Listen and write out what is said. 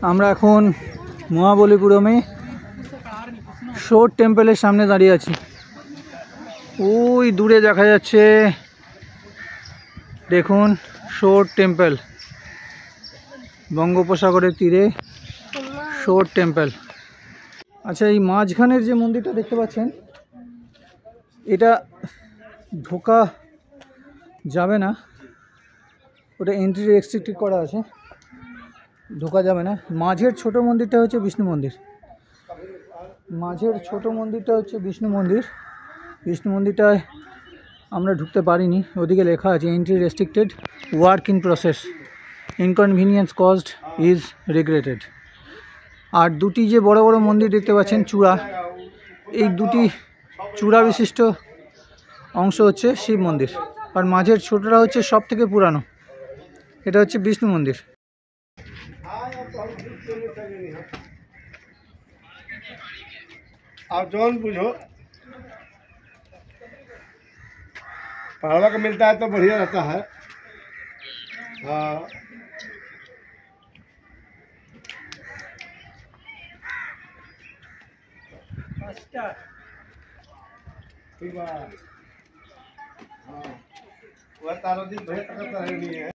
আমরা এখন মহাবলীপুরমে শোর টেম্পলের সামনে দাঁড়িয়ে আছি। ওই দূরে দেখা যাচ্ছে, দেখুন শোর টেম্পল, বঙ্গোপসাগরের তীরে শোর টেম্পল। আচ্ছা, এই মাঝখানের যে মন্দিরটা দেখতে পাচ্ছেন, এটা ঢোকা যাবে না, ওটা এন্ট্রি রেস্ট্রিক্টেড করা আছে, ঢোকা যাবে না। মাঝের ছোট মন্দিরটা হচ্ছে বিষ্ণু মন্দির, মাঝের ছোট মন্দিরটা হচ্ছে বিষ্ণু মন্দির। বিষ্ণু মন্দিরটায় আমরা ঢুকতে পারিনি, ওদিকে লেখা আছে entry restricted, work in process, inconvenience caused is regretted. আর দুটি যে বড় বড় মন্দির দেখতে পাচ্ছেন চূড়া, এই দুটি চূড়া বিশিষ্ট অংশ হচ্ছে শিব মন্দির, আর মাঝের ছোটটা হচ্ছে সব থেকে পুরানো, এটা হচ্ছে বিষ্ণু মন্দির। आप जौन बुझो पढ़वा का मिलता है तो बढ़िया रहता है। हाँ, ठीक है। हाँ, वह तारो दिन भैया तक नहीं है।